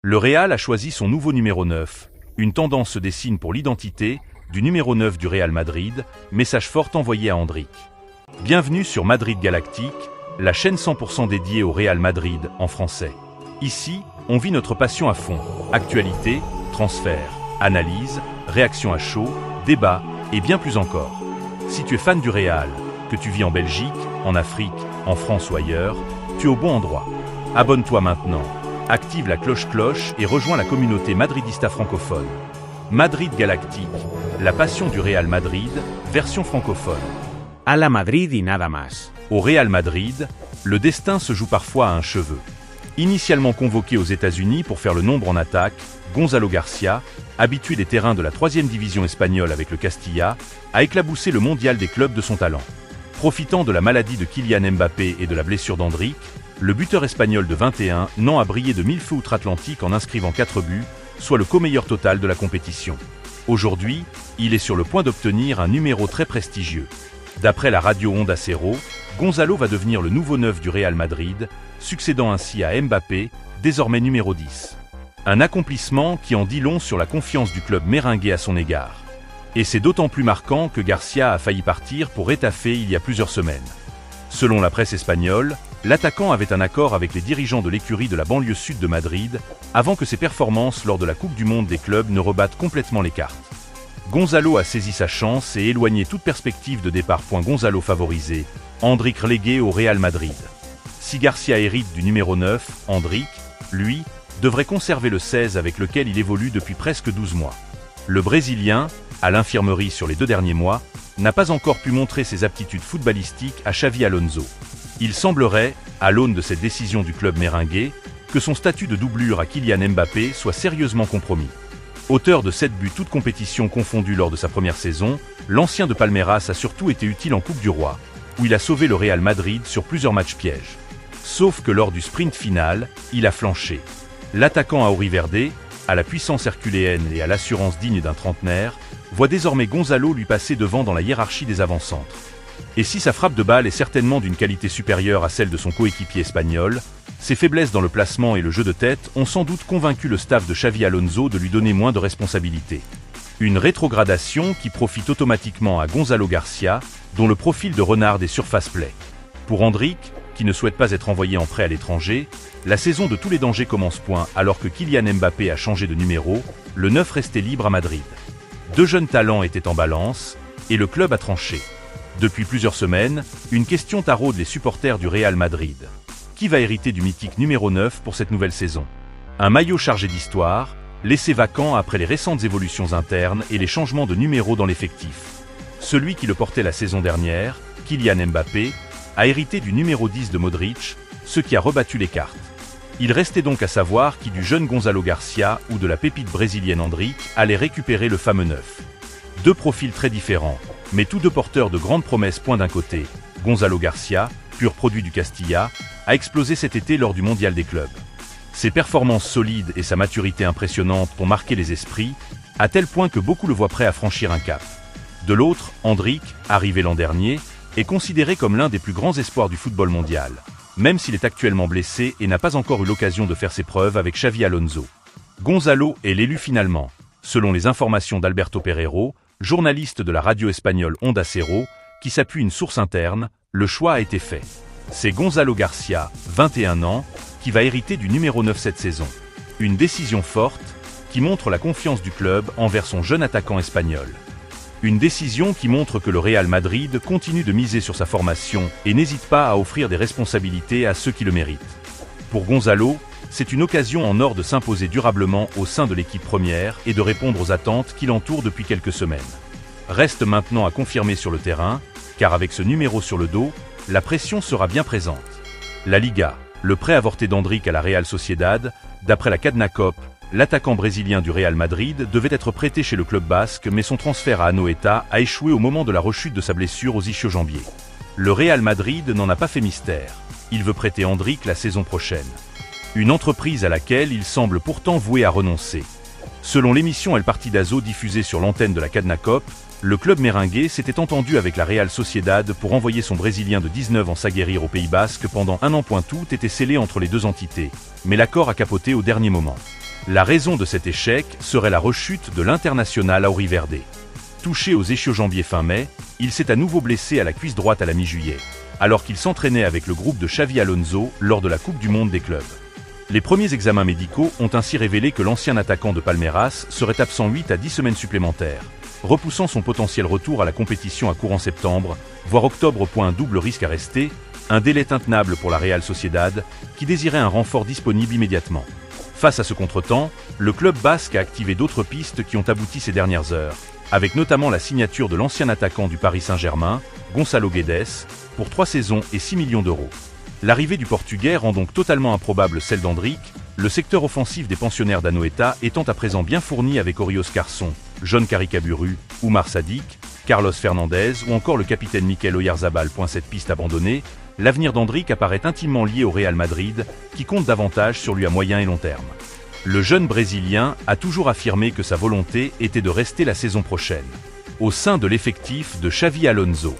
Le Real a choisi son nouveau numéro 9. Une tendance se dessine pour l'identité du numéro 9 du Real Madrid, message fort envoyé à Endrick. Bienvenue sur Madrid Galactique, la chaîne 100% dédiée au Real Madrid en français. Ici, on vit notre passion à fond. Actualité, transfert, analyse, réaction à chaud, débat et bien plus encore. Si tu es fan du Real, que tu vis en Belgique, en Afrique, en France ou ailleurs, tu es au bon endroit. Abonne-toi maintenant, active la cloche et rejoins la communauté madridista francophone. Madrid Galactique, la passion du Real Madrid, version francophone. A la Madrid y nada más. Au Real Madrid, le destin se joue parfois à un cheveu. Initialement convoqué aux États-Unis pour faire le nombre en attaque, Gonzalo Garcia, habitué des terrains de la 3e division espagnole avec le Castilla, a éclaboussé le mondial des clubs de son talent. Profitant de la maladie de Kylian Mbappé et de la blessure d'Endrick, le buteur espagnol de 21 ans a brillé de 1000 feux outre-Atlantique en inscrivant 4 buts, soit le co-meilleur total de la compétition. Aujourd'hui, il est sur le point d'obtenir un numéro très prestigieux. D'après la radio Onda Cero, Gonzalo va devenir le nouveau 9 du Real Madrid, succédant ainsi à Mbappé, désormais numéro 10. Un accomplissement qui en dit long sur la confiance du club merengue à son égard. Et c'est d'autant plus marquant que Garcia a failli partir pour Getafe il y a plusieurs semaines. Selon la presse espagnole, l'attaquant avait un accord avec les dirigeants de l'écurie de la banlieue sud de Madrid, avant que ses performances lors de la Coupe du Monde des clubs ne rebattent complètement les cartes. Gonzalo a saisi sa chance et éloigné toute perspective de départ. Gonzalo favorisé, Endrick relégué au Real Madrid. Si Garcia hérite du numéro 9, Endrick, lui, devrait conserver le 16 avec lequel il évolue depuis presque 12 mois. Le Brésilien, à l'infirmerie sur les 2 derniers mois, n'a pas encore pu montrer ses aptitudes footballistiques à Xavi Alonso. Il semblerait, à l'aune de cette décision du club merengue, que son statut de doublure à Kylian Mbappé soit sérieusement compromis. Auteur de 7 buts toutes compétitions confondues lors de sa première saison, l'ancien de Palmeiras a surtout été utile en Coupe du Roi, où il a sauvé le Real Madrid sur plusieurs matchs pièges. Sauf que lors du sprint final, il a flanché. L'attaquant à Auriverde, à la puissance herculéenne et à l'assurance digne d'un trentenaire, voit désormais Gonzalo lui passer devant dans la hiérarchie des avant-centres. Et si sa frappe de balle est certainement d'une qualité supérieure à celle de son coéquipier espagnol, ses faiblesses dans le placement et le jeu de tête ont sans doute convaincu le staff de Xavi Alonso de lui donner moins de responsabilités. Une rétrogradation qui profite automatiquement à Gonzalo Garcia, dont le profil de renard des surfaces plaît. Pour Endrick, qui ne souhaite pas être envoyé en prêt à l'étranger, la saison de tous les dangers commence. Alors que Kylian Mbappé a changé de numéro, le 9 restait libre à Madrid. 2 jeunes talents étaient en balance, et le club a tranché. Depuis plusieurs semaines, une question taraude les supporters du Real Madrid. Qui va hériter du mythique numéro 9 pour cette nouvelle saison? Un maillot chargé d'histoire, laissé vacant après les récentes évolutions internes et les changements de numéro dans l'effectif. Celui qui le portait la saison dernière, Kylian Mbappé, a hérité du numéro 10 de Modric, ce qui a rebattu les cartes. Il restait donc à savoir qui du jeune Gonzalo Garcia ou de la pépite brésilienne Endrick allait récupérer le fameux 9. 2 profils très différents, mais tous 2 porteurs de grandes promesses. D'un côté, Gonzalo Garcia, pur produit du Castilla, a explosé cet été lors du mondial des clubs. Ses performances solides et sa maturité impressionnante ont marqué les esprits, à tel point que beaucoup le voient prêt à franchir un cap. De l'autre, Endrick, arrivé l'an dernier, est considéré comme l'un des plus grands espoirs du football mondial, même s'il est actuellement blessé et n'a pas encore eu l'occasion de faire ses preuves avec Xavi Alonso. Gonzalo est l'élu finalement, selon les informations d'Alberto Pereiro, journaliste de la radio espagnole Onda Cero, qui s'appuie une source interne. Le choix a été fait. C'est Gonzalo Garcia, 21 ans, qui va hériter du numéro 9 cette saison. Une décision forte, qui montre la confiance du club envers son jeune attaquant espagnol. Une décision qui montre que le Real Madrid continue de miser sur sa formation et n'hésite pas à offrir des responsabilités à ceux qui le méritent. Pour Gonzalo, c'est une occasion en or de s'imposer durablement au sein de l'équipe première et de répondre aux attentes qui l'entourent depuis quelques semaines. Reste maintenant à confirmer sur le terrain, car avec ce numéro sur le dos, la pression sera bien présente. La Liga, le prêt avorté d'Endrick à la Real Sociedad, d'après la Cadena Cop, l'attaquant brésilien du Real Madrid devait être prêté chez le club basque, mais son transfert à Anoeta a échoué au moment de la rechute de sa blessure aux ischio-jambiers. Le Real Madrid n'en a pas fait mystère. Il veut prêter Endrick la saison prochaine. Une entreprise à laquelle il semble pourtant voué à renoncer. Selon l'émission El Partidazo diffusée sur l'antenne de la Cadena Cop, le club merengue s'était entendu avec la Real Sociedad pour envoyer son Brésilien de 19 ans s'aguerrir au Pays Basque pendant un an. Tout était scellé entre les 2 entités, mais l'accord a capoté au dernier moment. La raison de cet échec serait la rechute de l'international Auri Verde. Touché aux ischio-jambiers fin mai, il s'est à nouveau blessé à la cuisse droite à la mi-juillet, alors qu'il s'entraînait avec le groupe de Xavi Alonso lors de la Coupe du Monde des clubs. Les premiers examens médicaux ont ainsi révélé que l'ancien attaquant de Palmeiras serait absent 8 à 10 semaines supplémentaires, repoussant son potentiel retour à la compétition à courant septembre, voire octobre. Un double risque à rester, un délai intenable pour la Real Sociedad, qui désirait un renfort disponible immédiatement. Face à ce contretemps, le club basque a activé d'autres pistes qui ont abouti ces dernières heures, avec notamment la signature de l'ancien attaquant du Paris Saint-Germain, Gonçalo Guedes, pour 3 saisons et 6 millions d'euros. L'arrivée du Portugais rend donc totalement improbable celle d'Endrick, le secteur offensif des pensionnaires d'Anoeta étant à présent bien fourni avec Oriol Carson, John Caricaburu, Oumar Sadik, Carlos Fernandez ou encore le capitaine Mikel Oyarzabal. Cette piste abandonnée, l'avenir d'Endrick apparaît intimement lié au Real Madrid, qui compte davantage sur lui à moyen et long terme. Le jeune Brésilien a toujours affirmé que sa volonté était de rester la saison prochaine au sein de l'effectif de Xavi Alonso.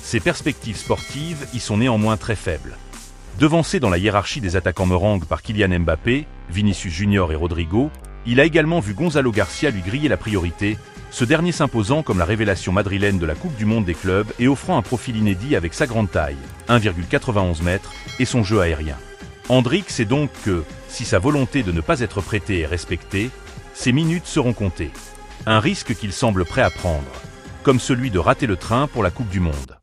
Ses perspectives sportives y sont néanmoins très faibles. Devancé dans la hiérarchie des attaquants merengues par Kylian Mbappé, Vinicius Junior et Rodrigo, il a également vu Gonzalo Garcia lui griller la priorité, ce dernier s'imposant comme la révélation madrilène de la Coupe du Monde des clubs et offrant un profil inédit avec sa grande taille, 1,91 m, et son jeu aérien. Endrick sait donc que, si sa volonté de ne pas être prêté est respectée, ses minutes seront comptées. Un risque qu'il semble prêt à prendre, comme celui de rater le train pour la Coupe du Monde.